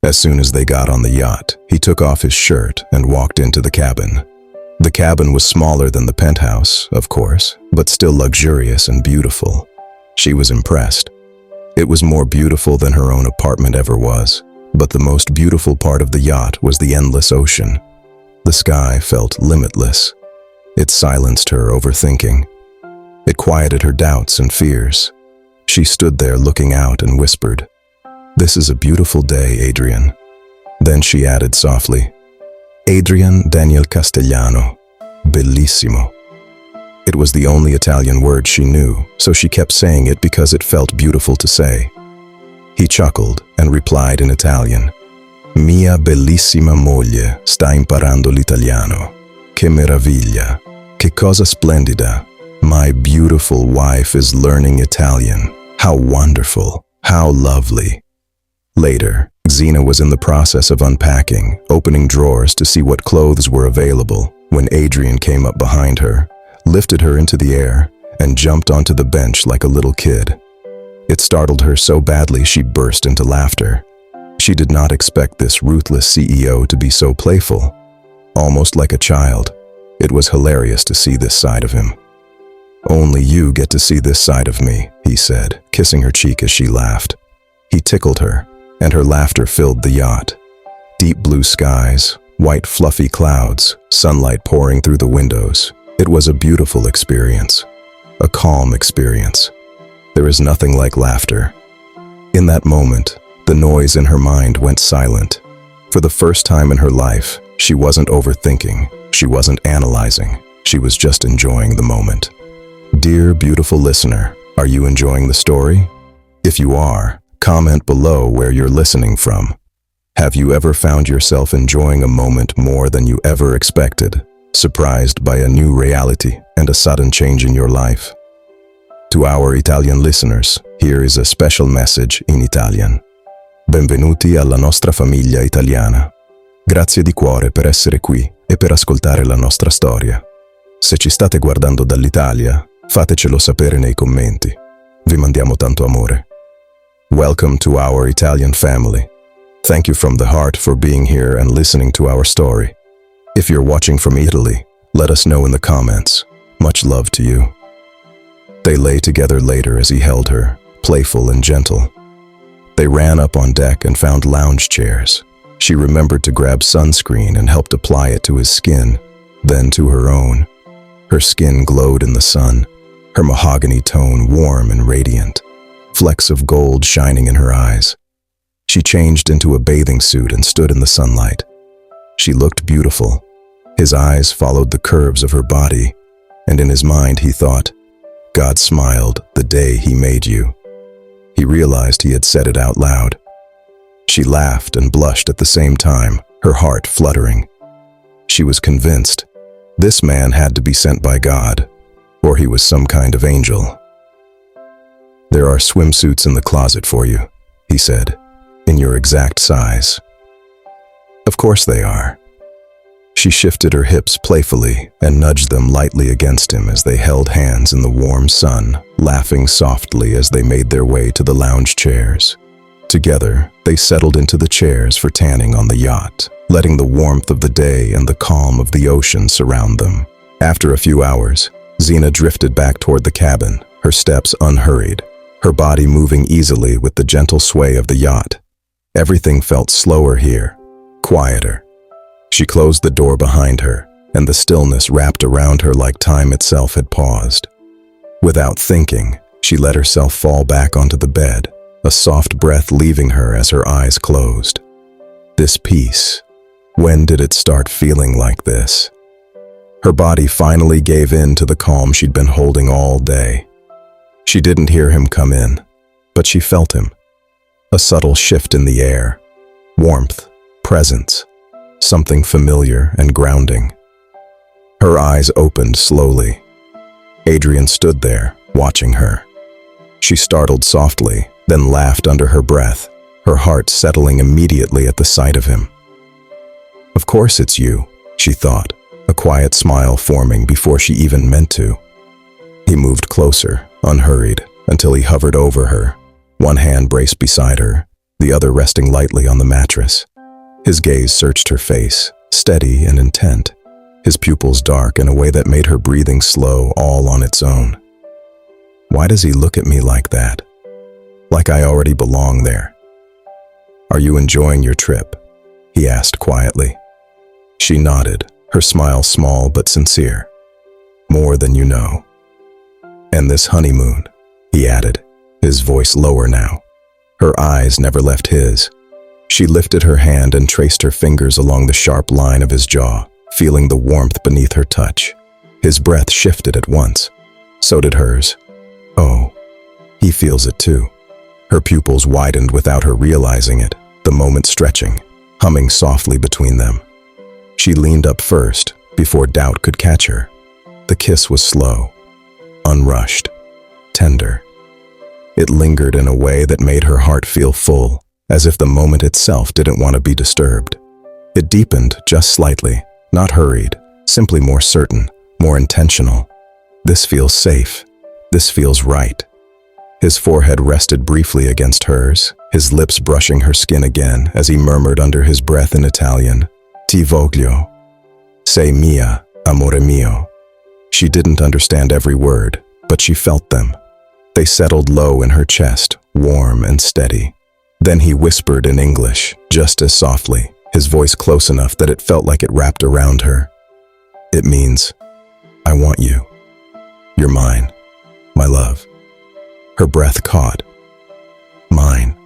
As soon as they got on the yacht, he took off his shirt and walked into the cabin. The cabin was smaller than the penthouse, of course, but still luxurious and beautiful. She was impressed. It was more beautiful than her own apartment ever was, but the most beautiful part of the yacht was the endless ocean. The sky felt limitless. It silenced her overthinking. It quieted her doubts and fears. She stood there looking out and whispered, "This is a beautiful day, Adrian." Then she added softly, "Adrian Daniel Castellano, bellissimo." It was the only Italian word she knew, so she kept saying it because it felt beautiful to say. He chuckled and replied in Italian, "Mia bellissima moglie sta imparando l'italiano. Che meraviglia, che cosa splendida. My beautiful wife is learning Italian. How wonderful, how lovely." Later, Gina was in the process of unpacking, opening drawers to see what clothes were available, when Adrian came up behind her, lifted her into the air, and jumped onto the bench like a little kid. It startled her so badly she burst into laughter. She did not expect this ruthless CEO to be so playful, almost like a child. It was hilarious to see this side of him. "Only you get to see this side of me," he said, kissing her cheek as she laughed. He tickled her, and her laughter filled the yacht. Deep blue skies, white fluffy clouds, sunlight pouring through the windows. It was a beautiful experience, a calm experience. There is nothing like laughter. In that moment, the noise in her mind went silent. For the first time in her life, she wasn't overthinking, she wasn't analyzing, she was just enjoying the moment. Dear beautiful listener, are you enjoying the story? If you are, comment below where you're listening from. Have you ever found yourself enjoying a moment more than you ever expected, surprised by a new reality and a sudden change in your life? To our Italian listeners, here is a special message in Italian. Benvenuti alla nostra famiglia italiana. Grazie di cuore per essere qui e per ascoltare la nostra storia. Se ci state guardando dall'Italia, fatecelo sapere nei commenti. Vi mandiamo tanto amore. Welcome to our Italian family. Thank you from the heart for being here and listening to our story. If you're watching from Italy, let us know in the comments. Much love to you. They lay together later as he held her, playful and gentle. They ran up on deck and found lounge chairs. She remembered to grab sunscreen and helped apply it to his skin, then to her own. Her skin glowed in the sun, her mahogany tone warm and radiant. flecks of gold shining in her eyes. She changed into a bathing suit and stood in the sunlight. She looked beautiful. His eyes followed the curves of her body, and in his mind he thought, God smiled the day he made you. He realized he had said it out loud. She laughed and blushed at the same time, her heart fluttering. She was convinced this man had to be sent by God, or he was some kind of angel. There are swimsuits in the closet for you, he said, in your exact size. Of course they are. She shifted her hips playfully and nudged them lightly against him as they held hands in the warm sun, laughing softly as they made their way to the lounge chairs. Together, they settled into the chairs for tanning on the yacht, letting the warmth of the day and the calm of the ocean surround them. After a few hours, Gina drifted back toward the cabin, her steps unhurried, her body moving easily with the gentle sway of the yacht. Everything felt slower here, quieter. She closed the door behind her, and the stillness wrapped around her like time itself had paused. Without thinking, she let herself fall back onto the bed, a soft breath leaving her as her eyes closed. This peace, when did it start feeling like this? Her body finally gave in to the calm she'd been holding all day. She didn't hear him come in, but she felt him. A subtle shift in the air, warmth, presence, something familiar and grounding. Her eyes opened slowly. Adrian stood there, watching her. She startled softly, then laughed under her breath, her heart settling immediately at the sight of him. Of course it's you, she thought, a quiet smile forming before she even meant to. He moved closer, unhurried, until he hovered over her, one hand braced beside her, the other resting lightly on the mattress. His gaze searched her face, steady and intent, his pupils dark in a way that made her breathing slow all on its own. Why does he look at me like that? Like I already belong there. Are you enjoying your trip? He asked quietly. She nodded, her smile small but sincere. More than you know. And this honeymoon, he added, his voice lower now. Her eyes never left his. She lifted her hand and traced her fingers along the sharp line of his jaw, feeling the warmth beneath her touch. His breath shifted at once. So did hers. Oh, he feels it too. Her pupils widened without her realizing it, the moment stretching, humming softly between them. She leaned up first, before doubt could catch her. The kiss was slow, unrushed, tender. It lingered in a way that made her heart feel full, as if the moment itself didn't want to be disturbed. It deepened just slightly, not hurried, simply more certain, more intentional. This feels safe. This feels right. His forehead rested briefly against hers, his lips brushing her skin again as he murmured under his breath in Italian, Ti voglio. Sei mia, amore mio. She didn't understand every word, but she felt them. They settled low in her chest, warm and steady. Then he whispered in English, just as softly, his voice close enough that it felt like it wrapped around her. It means, I want you. You're mine, my love. Her breath caught. Mine.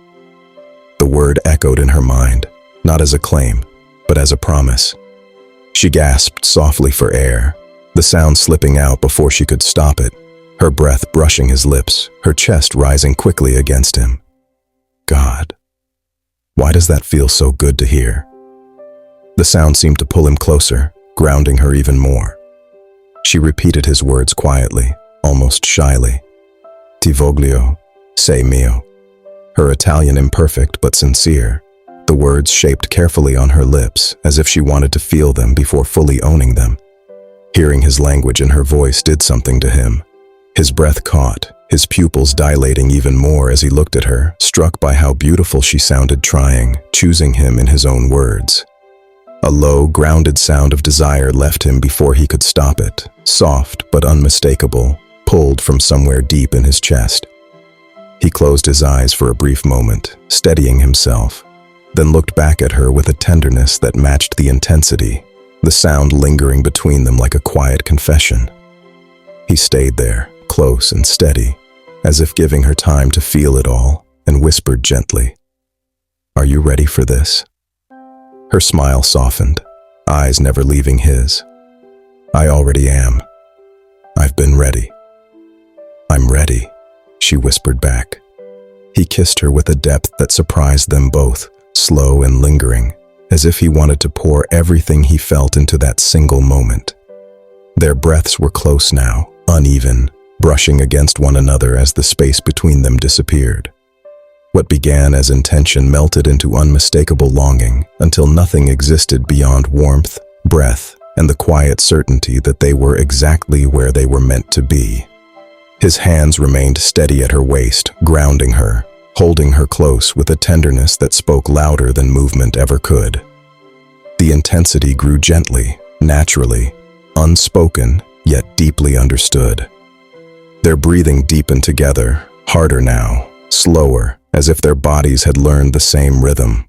The word echoed in her mind, not as a claim, but as a promise. She gasped softly for air, the sound slipping out before she could stop it, her breath brushing his lips, her chest rising quickly against him. God. Why does that feel so good to hear? The sound seemed to pull him closer, grounding her even more. She repeated his words quietly, almost shyly. Ti voglio, sei mio. Her Italian imperfect but sincere, the words shaped carefully on her lips as if she wanted to feel them before fully owning them. Hearing his language in her voice did something to him. His breath caught, his pupils dilating even more as he looked at her, struck by how beautiful she sounded trying, choosing him in his own words. A low, grounded sound of desire left him before he could stop it, soft but unmistakable, pulled from somewhere deep in his chest. He closed his eyes for a brief moment, steadying himself, then looked back at her with a tenderness that matched the intensity, the sound lingering between them like a quiet confession. He stayed there, close and steady, as if giving her time to feel it all, and whispered gently, "Are you ready for this?" Her smile softened, eyes never leaving his. "I already am. I've been ready." "I'm ready," she whispered back. He kissed her with a depth that surprised them both, slow and lingering, as if he wanted to pour everything he felt into that single moment. Their breaths were close now, uneven, brushing against one another as the space between them disappeared. What began as intention melted into unmistakable longing until nothing existed beyond warmth, breath, and the quiet certainty that they were exactly where they were meant to be. His hands remained steady at her waist, grounding her, holding her close with a tenderness that spoke louder than movement ever could. The intensity grew gently, naturally, unspoken, yet deeply understood. Their breathing deepened together, harder now, slower, as if their bodies had learned the same rhythm.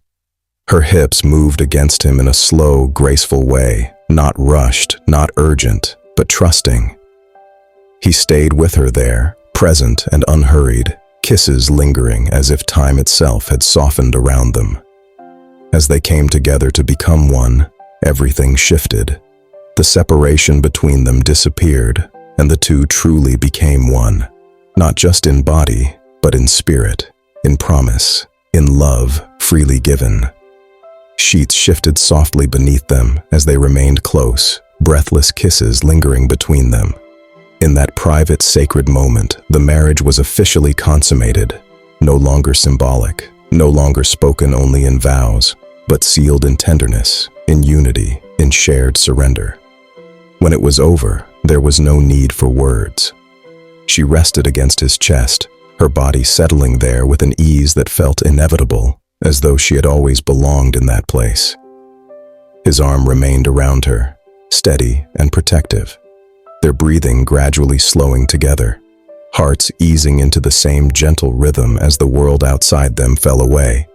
Her hips moved against him in a slow, graceful way, not rushed, not urgent, but trusting. He stayed with her there, present and unhurried, kisses lingering as if time itself had softened around them. As they came together to become one, everything shifted. The separation between them disappeared, and the two truly became one, not just in body, but in spirit, in promise, in love freely given. Sheets shifted softly beneath them as they remained close, breathless kisses lingering between them. In that private, sacred moment, the marriage was officially consummated, no longer symbolic, no longer spoken only in vows, but sealed in tenderness, in unity, in shared surrender. When it was over, there was no need for words. She rested against his chest, her body settling there with an ease that felt inevitable, as though she had always belonged in that place. His arm remained around her, steady and protective, their breathing gradually slowing together, hearts easing into the same gentle rhythm as the world outside them fell away.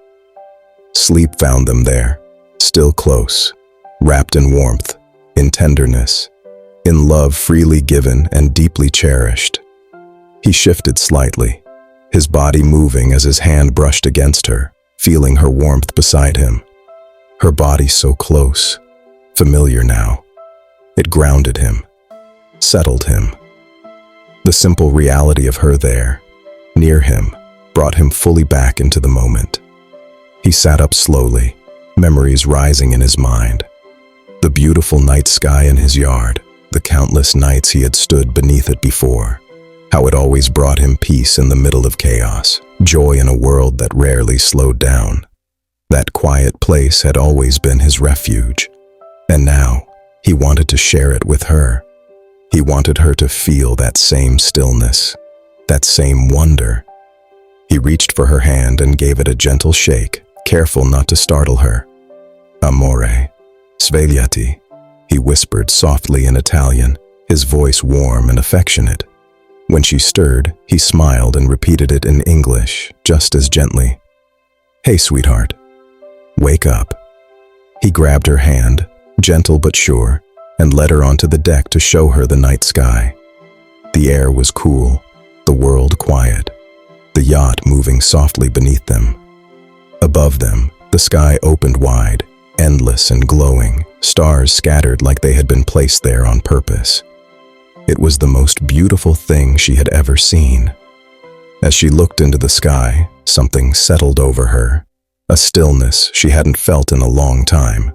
Sleep found them there, still close, wrapped in warmth, in tenderness, in love freely given and deeply cherished. He shifted slightly, his body moving as his hand brushed against her, feeling her warmth beside him. Her body so close, familiar now. It grounded him, settled him. The simple reality of her there, near him, brought him fully back into the moment. He sat up slowly, memories rising in his mind. The beautiful night sky in his yard, the countless nights he had stood beneath it before, how it always brought him peace in the middle of chaos, joy in a world that rarely slowed down. That quiet place had always been his refuge, and now he wanted to share it with her. He wanted her to feel that same stillness, that same wonder. He reached for her hand and gave it a gentle shake, careful not to startle her. "Amore, svegliati," he whispered softly in Italian, his voice warm and affectionate. When she stirred, he smiled and repeated it in English, just as gently. "Hey, sweetheart, wake up." He grabbed her hand, gentle but sure, and led her onto the deck to show her the night sky. The air was cool, the world quiet, the yacht moving softly beneath them. Above them, the sky opened wide, endless and glowing, stars scattered like they had been placed there on purpose. It was the most beautiful thing she had ever seen. As she looked into the sky, something settled over her, a stillness she hadn't felt in a long time.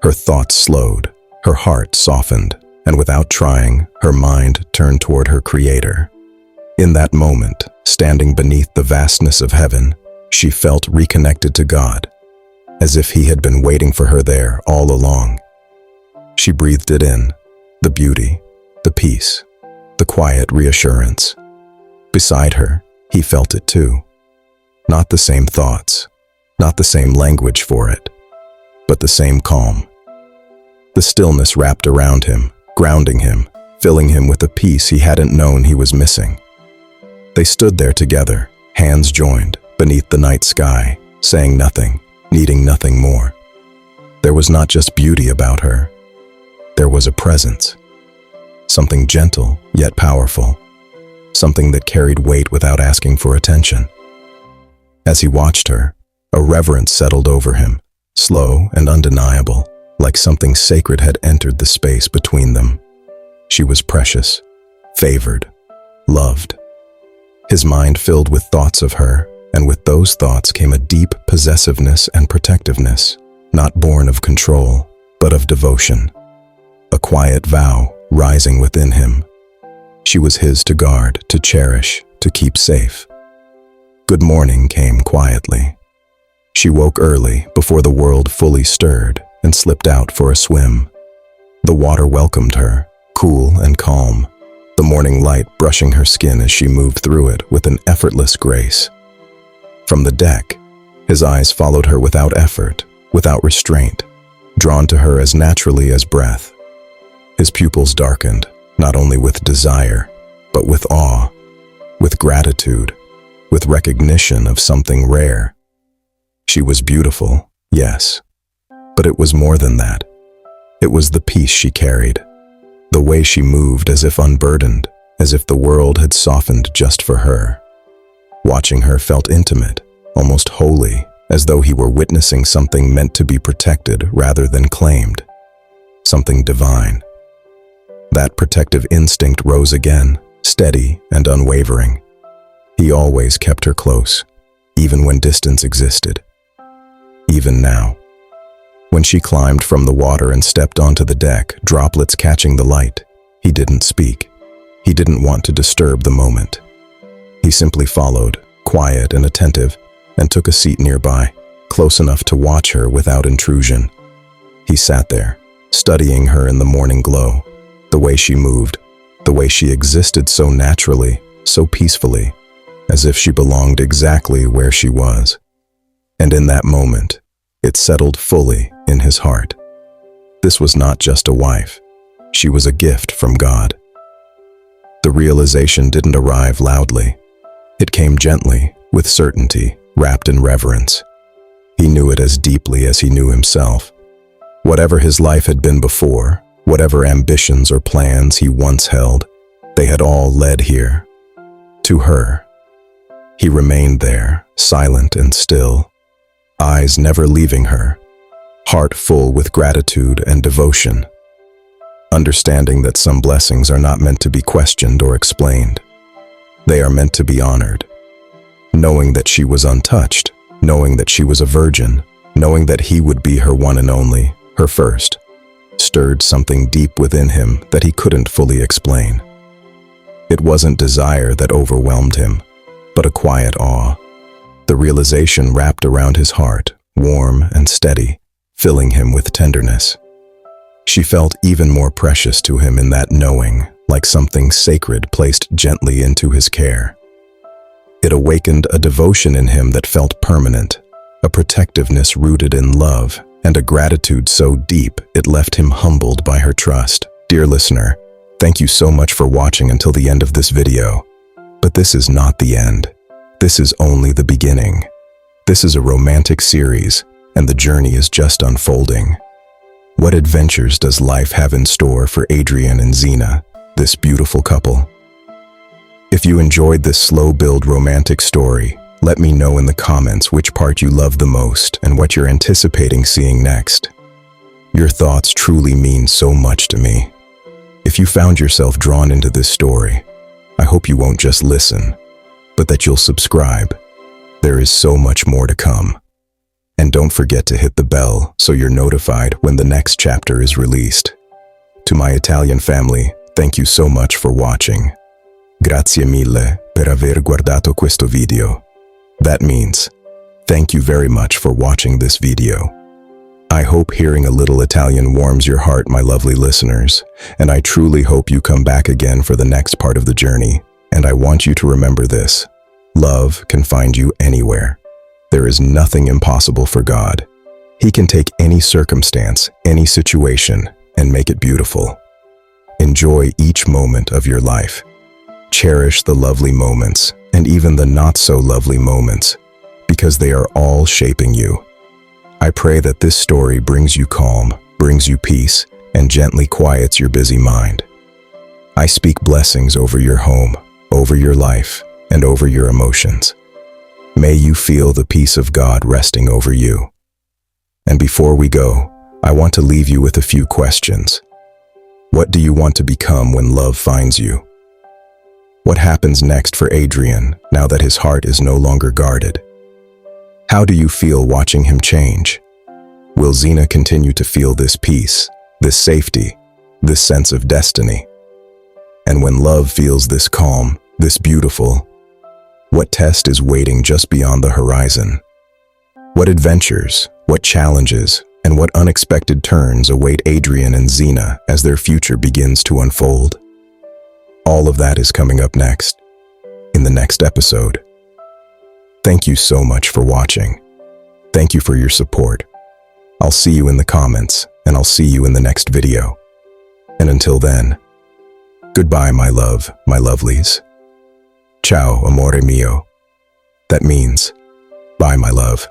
Her thoughts slowed, her heart softened, and without trying, her mind turned toward her Creator. In that moment, standing beneath the vastness of heaven, she felt reconnected to God, as if He had been waiting for her there all along. She breathed it in, the beauty, the peace, the quiet reassurance. Beside her, he felt it too. Not the same thoughts, not the same language for it, but the same calm. The stillness wrapped around him, grounding him, filling him with a peace he hadn't known he was missing. They stood there together, hands joined, beneath the night sky, saying nothing, needing nothing more. There was not just beauty about her. There was a presence. Something gentle, yet powerful. something that carried weight without asking for attention. As he watched her, a reverence settled over him, slow and undeniable, like something sacred had entered the space between them. She was precious, favored, loved. His mind filled with thoughts of her, and with those thoughts came a deep possessiveness and protectiveness, not born of control, but of devotion. A quiet vow rising within him. She was his to guard, to cherish, to keep safe. Good morning came quietly. She woke early, before the world fully stirred, and slipped out for a swim. The water welcomed her, cool and calm, the morning light brushing her skin as she moved through it with an effortless grace. From the deck, his eyes followed her without effort, without restraint, drawn to her as naturally as breath. His pupils darkened, not only with desire, but with awe, with gratitude, with recognition of something rare. She was beautiful, yes, but it was more than that. It was the peace she carried, the way she moved as if unburdened, as if the world had softened just for her. Watching her felt intimate, almost holy, as though he were witnessing something meant to be protected rather than claimed, something divine. That protective instinct rose again, steady and unwavering. He always kept her close, even when distance existed. Even now. When she climbed from the water and stepped onto the deck, droplets catching the light, he didn't speak. He didn't want to disturb the moment. He simply followed, quiet and attentive, and took a seat nearby, close enough to watch her without intrusion. He sat there, studying her in the morning glow, the way she moved, the way she existed so naturally, so peacefully, as if she belonged exactly where she was. And in that moment, it settled fully in his heart. This was not just a wife. She was a gift from God. The realization didn't arrive loudly. It came gently, with certainty, wrapped in reverence. He knew it as deeply as he knew himself. Whatever his life had been before, whatever ambitions or plans he once held, they had all led here. To her. He remained there, silent and still, eyes never leaving her, heart full with gratitude and devotion, understanding that some blessings are not meant to be questioned or explained. They are meant to be honored. Knowing that she was untouched, knowing that she was a virgin, knowing that he would be her one and only, her first, stirred something deep within him that he couldn't fully explain. It wasn't desire that overwhelmed him, but a quiet awe. The realization wrapped around his heart, warm and steady, filling him with tenderness. She felt even more precious to him in that knowing, like something sacred placed gently into his care. It awakened a devotion in him that felt permanent, a protectiveness rooted in love, and a gratitude so deep it left him humbled by her trust. Dear listener, thank you so much for watching until the end of this video. But this is not the end. This is only the beginning. This is a romantic series, and the journey is just unfolding. What adventures does life have in store for Adrian and Gina, this beautiful couple? If you enjoyed this slow-build romantic story, let me know in the comments which part you love the most and what you're anticipating seeing next. Your thoughts truly mean so much to me. If you found yourself drawn into this story, I hope you won't just listen, but that you'll subscribe. There is so much more to come. And don't forget to hit the bell so you're notified when the next chapter is released. To my Italian family, thank you so much for watching. Grazie mille per aver guardato questo video. That means, thank you very much for watching this video. I hope hearing a little Italian warms your heart, my lovely listeners, and I truly hope you come back again for the next part of the journey. And I want you to remember this: love can find you anywhere. There is nothing impossible for God. He can take any circumstance, any situation, and make it beautiful. Enjoy each moment of your life. Cherish the lovely moments, and even the not-so-lovely moments, because they are all shaping you. I pray that this story brings you calm, brings you peace, and gently quiets your busy mind. I speak blessings over your home, over your life and over your emotions. May you feel the peace of God resting over you. And before we go, I want to leave you with a few questions. What do you want to become when love finds you? What happens next for Adrian now that his heart is no longer guarded? How do you feel watching him change? Will Gina continue to feel this peace, this safety, this sense of destiny? And when love feels this calm, this beautiful, what test is waiting just beyond the horizon? What adventures, what challenges, and what unexpected turns await Adrian and Gina as their future begins to unfold? All of that is coming up next, in the next episode. Thank you so much for watching. Thank you for your support. I'll see you in the comments, and I'll see you in the next video. And until then, goodbye, my love, my lovelies. Ciao, amore mio. That means, bye, my love.